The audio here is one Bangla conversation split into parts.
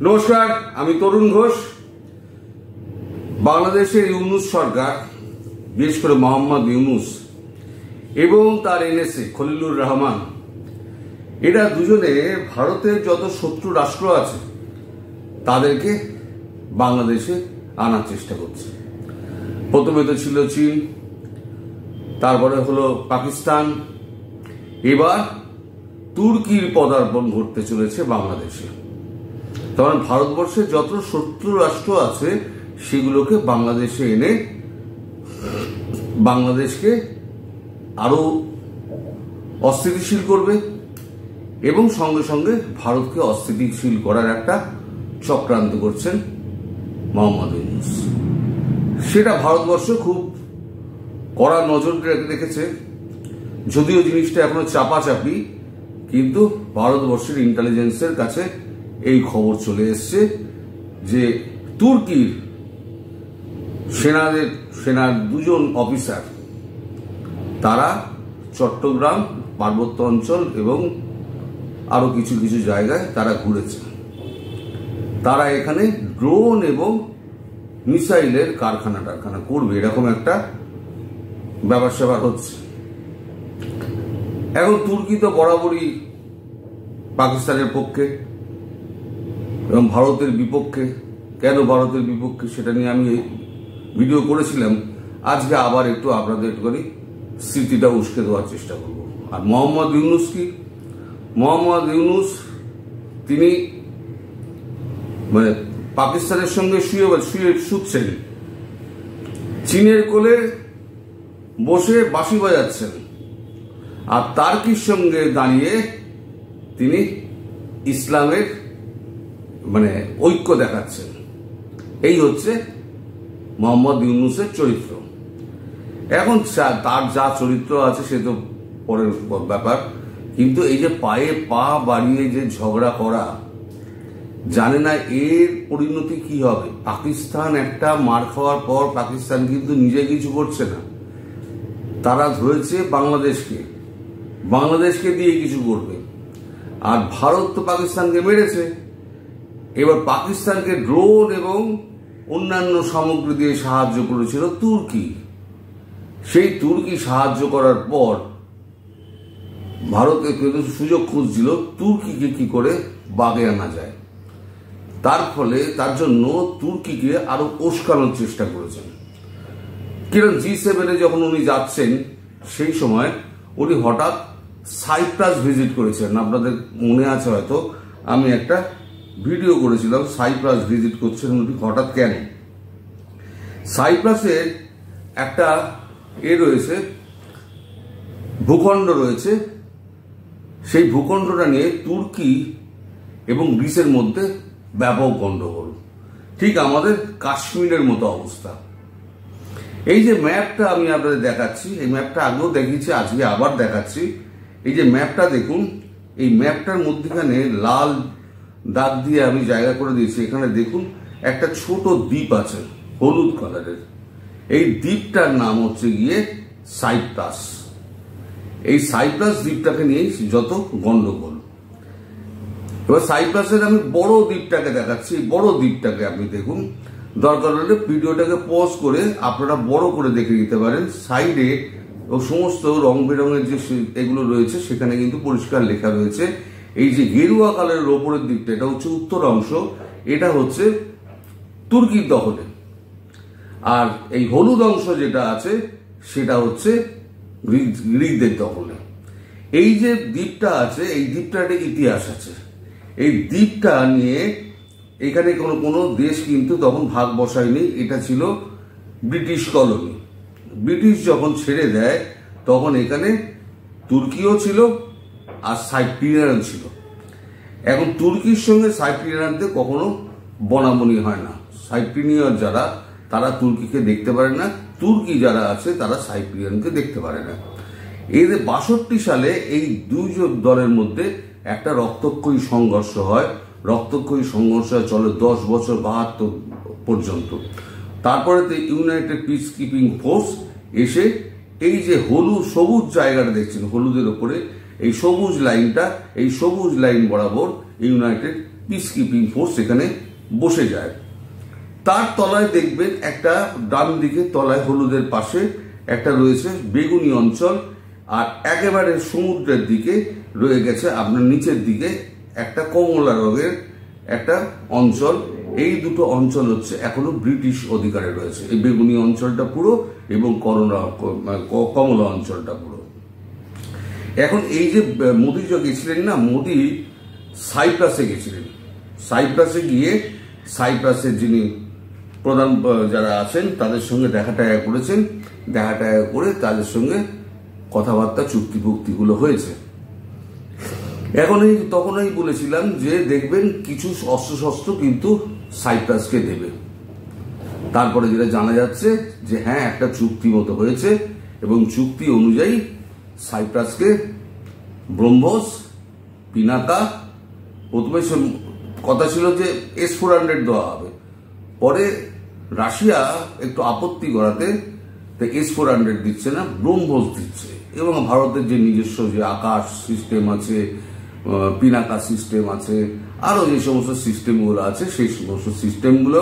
নমস্কার, আমি তরুণ ঘোষ। বাংলাদেশের ইউনূস সরকার, বিশেষ করে মোহাম্মদ ইউনূস এবং তার এনএসএ খলিলুর রহমান, এরা দুজনে ভারতের যত শত্রু রাষ্ট্র আছে তাদেরকে বাংলাদেশে আনার চেষ্টা করছে। প্রথমে তো ছিল চীন, তারপরে হলো পাকিস্তান, এবার তুর্কির পদার্পণ ঘটতে চলেছে বাংলাদেশে। তখন ভারতবর্ষের যত শত্রু রাষ্ট্র আছে সেগুলোকে বাংলাদেশে এনে বাংলাদেশকে আরো অস্থিতিশীল করবে এবং সঙ্গে সঙ্গে ভারতকে অস্থিতিশীল করার একটা চক্রান্ত করছেন মোহাম্মদ ইউনূস। সেটা ভারতবর্ষ খুব কড়া নজর রেখেছে, যদিও জিনিসটা এখনো চাপাচাপি, কিন্তু ভারতবর্ষের ইন্টেলিজেন্সের কাছে এই খবর চলে এসছে যে তুর্কির সেনার দুজন অফিসার তারা চট্টগ্রাম পার্বত্য অঞ্চল এবং আরো কিছু কিছু জায়গায় তারা ঘুরেছে। তারা এখানে ড্রোন এবং মিসাইলের কারখানা করবে, এরকম একটা ব্যাপার স্যাপার হচ্ছে। এখন তুর্কি তো বরাবরই পাকিস্তানের পক্ষে এবং ভারতের বিপক্ষে। কেন ভারতের বিপক্ষে সেটা নিয়ে আমি ভিডিও করেছিলাম। আজকে আবার একটু আপনাদের একটুখানি স্মৃতিটা উস্কে দেওয়ার চেষ্টা করব। আর মোহাম্মদ ইউনূস কি? মোহাম্মদ ইউনূস তিনি পাকিস্তানের সঙ্গে শুয়ে শুচ্ছেন, চীনের কোলে বসে বাঁশি বাজাচ্ছেন, আর তার্কির সঙ্গে দাঁড়িয়ে তিনি ইসলামের ঐক্য দেখাচ্ছেন। এই হচ্ছে মোহাম্মদ ইউনূসের চরিত্র। এখন তার যা চরিত্র আছে সে তো পরের ব্যাপার, কিন্তু এই যে পায়ে পা বাড়িয়ে যে ঝগড়া করা, জানে না এর পরিণতি কি হবে। পাকিস্তান একটা মার খাওয়ার পর পাকিস্তান কিন্তু নিজে কিছু করছে না, তারা ধরেছে বাংলাদেশকে দিয়ে কিছু করবে। আর ভারত তো পাকিস্তানকে মেরেছে, এবার পাকিস্তানকে ড্রোন এবং অন্যান্য সামগ্রী দিয়ে সাহায্য করেছিল তুর্কি। সেই তুর্কি সাহায্য করার পর ভারতের সুযোগ খুঁজছিল তুর্কিকে কি করে বাগে আনা যায়। তার জন্য তুর্কিকে আরো উস্কানোর চেষ্টা করেছেন। কিরণ G7 যখন উনি যাচ্ছেন সেই সময় উনি হঠাৎ সাইপ্রাস ভিজিট করেছেন। আপনাদের মনে আছে হয়তো, আমি একটা ভিডিও করেছিলাম সাইপ্রাস ভিজিট করছেন উনি হঠাৎ কেন। সাইপ্রাসের একটা রয়েছে, ভূখণ্ড রয়েছে, সেই ভূখণ্ডটা নিয়ে তুর্কি এবং গ্রিসের মধ্যে ব্যাপক গন্ডগোল, ঠিক আমাদের কাশ্মীরের মতো অবস্থা। এই যে ম্যাপটা আমি আপনাদের দেখাচ্ছি, এই ম্যাপটা আগেও দেখিয়েছি, আজকে আবার দেখাচ্ছি। এই যে ম্যাপটা দেখুন, এই ম্যাপটার মধ্যখানে লাল দাগ দিয়ে আমি জায়গা করে দিয়েছি। এখানে দেখুন একটা ছোট দ্বীপ আছে হলুদ কালারের, এই দ্বীপটার নাম হচ্ছে গিয়ে সাইপ্রাস। এই সাইপ্রাস দ্বীপটাকে নিয়ে যত গন্ডগোল। এবার সাইপ্রাসের আমি বড় দ্বীপটাকে দেখাচ্ছি। বড় দ্বীপটাকে আপনি দেখুন, দরকার হলে ভিডিওটাকে পজ করে আপনারা বড় করে দেখে নিতে পারেন। সাইডে ও সমস্ত রং বেরঙের যে এগুলো রয়েছে সেখানে কিন্তু পরিষ্কার লেখা রয়েছে। এই যে গেরুয়া কালারের ওপরের দিকটা, এটা হচ্ছে উত্তর অংশ, এটা হচ্ছে তুর্কির দখলে। আর এই হলুদ অংশ যেটা আছে সেটা হচ্ছে গ্রিকদের দখলে। এই যে দ্বীপটা আছে, এই দ্বীপটার একটা ইতিহাস আছে। এই দ্বীপটা নিয়ে এখানে কোনো দেশ কিন্তু তখন ভাগ বসায়নি, এটা ছিল ব্রিটিশ কলোনি। ব্রিটিশ যখন ছেড়ে দেয় তখন এখানে তুর্কিও ছিল আর সাইপ্রিয়ান ছিল। এখন তুর্কির সঙ্গে সাইপ্রিয়ানদের কখনো বনাবনি হয় না। সাইপ্রিয়ান যারা তারা তুর্কিকে দেখতে পারে না, তুর্কি যারা আছে তারা সাইপ্রিয়ানকে দেখতে পারে না। এদের 62 সালে এই দুই দলের মধ্যে একটা রক্তক্ষয়ী সংঘর্ষ হয়। রক্তক্ষয়ী সংঘর্ষ চলে 10 বছর 72 পর্যন্ত। তারপরে ইউনাইটেড পিস কিপিং ফোর্স এসে এই যে সবুজ জায়গাটা দেখছেন হলুদের ওপরে, এই সবুজ লাইন বরাবর ইউনাইটেড পিস কিপিং ফোর্স এখানে বসে যায়। তার তলায় দেখবেন একটা ডান দিকে তলায় হলুদের পাশে একটা রয়েছে বেগুনি অঞ্চল, আর একেবারে সমুদ্রের দিকে রয়ে গেছে আপনার নিচের দিকে একটা কমলা রঙের একটা অঞ্চল। এই দুটো অঞ্চল হচ্ছে এখনো ব্রিটিশ অধিকারে রয়েছে, এই বেগুনি অঞ্চলটা পুরো এবং কমলা অঞ্চলটা পুরো। এখন এই যে মোদী যে গেছিলেন না, মোদী সাইপ্রাসে গেছিলেন। সাইপ্রাসে গিয়ে সাইপ্রাসের যিনি প্রধান যারা আছেন তাদের সঙ্গে দেখা টাকা করেছেন, দেখা টাকা করে তাদের সঙ্গে কথাবার্তা চুক্তিগুলো হয়েছে। তখনই বলেছিলাম যে দেখবেন কিছু অস্ত্রশস্ত্র কিন্তু সাইপ্রাসকে দেবে। তারপরে যেটা জানা যাচ্ছে যে হ্যাঁ একটা চুক্তি মতো হয়েছে এবং চুক্তি অনুযায়ী সাইপ্রাসকে ব্রহ্মোস, পিনাকা, প্রথমে কথা ছিল যে S-400 দেওয়া হবে, পরে রাশিয়া একটু আপত্তি করাতে S-400 দিচ্ছে না, ব্রহ্মোস দিচ্ছে। এবং ভারতের যে নিজস্ব যে আকাশ সিস্টেম আছে, পিনাকা সিস্টেম আছে, আরো যে সমস্ত সিস্টেমগুলো আছে সেই সমস্ত সিস্টেমগুলো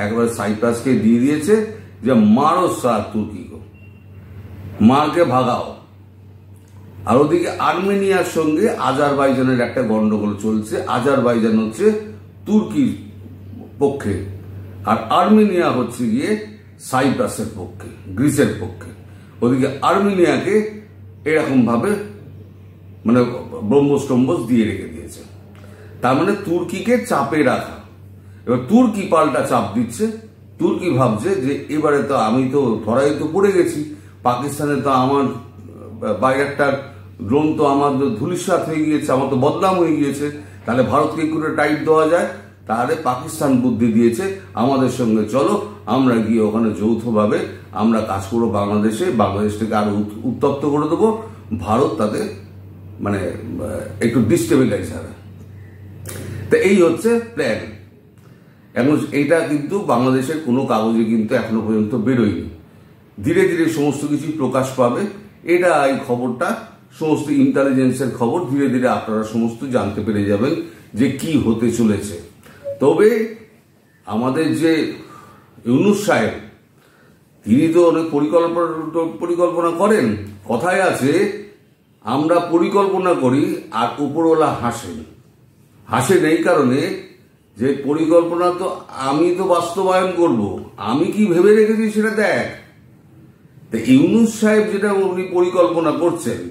একবার সাইপ্রাসকে দিয়ে দিয়েছে যে মারো তুর্কিকে, মারকে ভাগাও। আর ওদিকে আর্মেনিয়ার সঙ্গে আজারবাইজানের একটা গন্ডগোল চলছে। আজারবাইজান হচ্ছে তুর্কির পক্ষে, আর আর্মেনিয়া হচ্ছে গিয়ে সাইপ্রাসের পক্ষে, গ্রিসের পক্ষে। ওদিকে আর্মেনিয়াকে এরকম ভাবে মানে ব্রহ্মোস দিয়ে রেখে দিয়েছে। তার মানে তুর্কিকে চাপে রাখা। এবার তুর্কি পাল্টা চাপ দিচ্ছে। তুর্কি ভাবছে যে এবারে তো আমি তো ধরাই তো পড়ে গেছি, পাকিস্তানে তো আমার বাইরেটার ড্রোন তো আমার ধুলিস্বাৎ হয়ে গিয়েছে, আমার তো বদনাম হয়ে গিয়েছে, তাহলে ভারতকে করে টাইট দেওয়া যায়। তাহলে পাকিস্তান বুদ্ধি দিয়েছে আমাদের সঙ্গে চলো, আমরা গিয়ে ওখানে যৌথভাবে আমরা কাজ করবো বাংলাদেশটাকে আরো উত্তপ্ত করে দেবো, ভারত তাতে মানে একটু ডিস্টেবিলাইজ হবে। তো এই হচ্ছে প্ল্যান। এখন এইটা কিন্তু বাংলাদেশের কোনো কাগজে কিন্তু এখনো পর্যন্ত বেরোয়নি। ধীরে ধীরে সমস্ত কিছু প্রকাশ পাবে। এটা এই খবরটা সমস্ত ইন্টেলিজেন্সের খবর, ধীরে ধীরে আপনারা সমস্ত জানতে পেরে যাবেন যে কি হতে চলেছে। তবে আমাদের যে ইউনূস সাহেব, তিনি তো অনেক পরিকল্পনা করেন। কথায় আছে আমরা পরিকল্পনা করি আর উপরওয়ালা হাসেন এই কারণে যে পরিকল্পনা তো আমি তো বাস্তবায়ন করব, আমি কি ভেবে রেখেছি সেটা দেখ। তো ইউনূস সাহেব যেটা উনি পরিকল্পনা করছেন,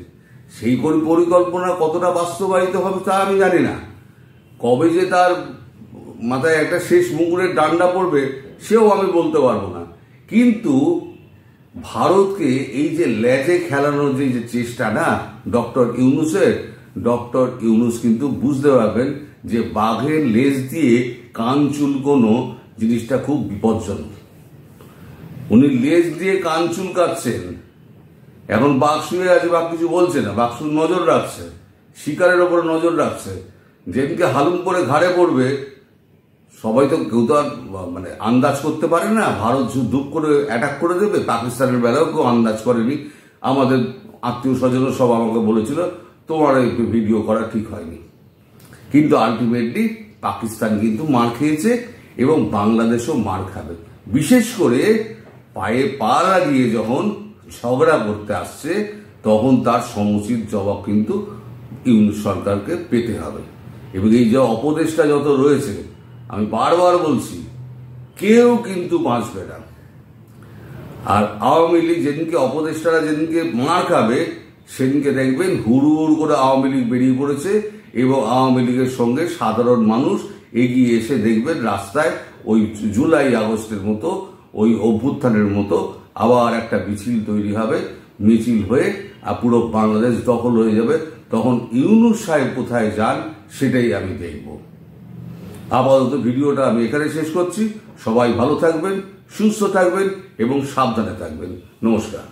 সেই পরিকল্পনা কতটা বাস্তবায়িত হবে তা আমি জানি না। কবে যে তার মাথায় একটা শেষ মুগুরের ডান্ডা পড়বে সেও আমি বলতে পারবো না। কিন্তু ভারতকে এই যে লেজে খেলানোর যে চেষ্টা না ডক্টর ইউনূস কিন্তু বুঝতে পারবেন যে বাঘের লেজ দিয়ে কান চুলকোনো জিনিসটা খুব বিপজ্জনক। উনি লেজ দিয়ে কান চুলকাচ্ছেন। এখন বাঘ শুয়ে আছে, বাঘ কিছু বলছে না, বাঘ শুধু নজর রাখছে, শিকারের ওপরে নজর রাখছে। যেদিনকে হালুম করে ঘাড়ে পড়বে সবাই তো কেউ তো আর মানে আন্দাজ করতে পারে না ভারত ধূপ করে অ্যাটাক করে দেবে। পাকিস্তানের বেলাও কেউ আন্দাজ করেনি। আমাদের আত্মীয় স্বজন সব আমাকে বলেছিল তোমার এই ভিডিও করা ঠিক হয়নি। কিন্তু আলটিমেটলি পাকিস্তান কিন্তু মার খেয়েছে এবং বাংলাদেশও মার খাবে। বিশেষ করে পায়ে পা লাগিয়ে যখন ঝগড়া করতে আসছে তখন তার সমুচিত জবাব কিন্তু ইউনূস সরকারকে পেতে হবে। এবং এই যে অপদেষ্টা যত রয়েছে, আমি বারবার বলছি, কেউ কিন্তু বাঁচবে না। আর আওয়ামী লীগ যেদিনকে অপদেষ্টারা যেদিনকে মার খাবে সেদিনকে দেখবেন হুড় করে আওয়ামী লীগ বেরিয়ে পড়েছে এবং আওয়ামী লীগের সঙ্গে সাধারণ মানুষ এগিয়ে এসে দেখবেন রাস্তায় ওই জুলাই আগস্টের মতো ওই অভ্যুত্থানের মতো আবার একটা মিছিল তৈরি হবে। মিছিল হয়ে পুরো বাংলাদেশ দখল হয়ে যাবে। তখন ইউনূস সাহেব কোথায় যান সেটাই আমি দেখব। আপাতত ভিডিওটা আমি এখানে শেষ করছি। সবাই ভালো থাকবেন, সুস্থ থাকবেন এবং সাবধানে থাকবেন। নমস্কার।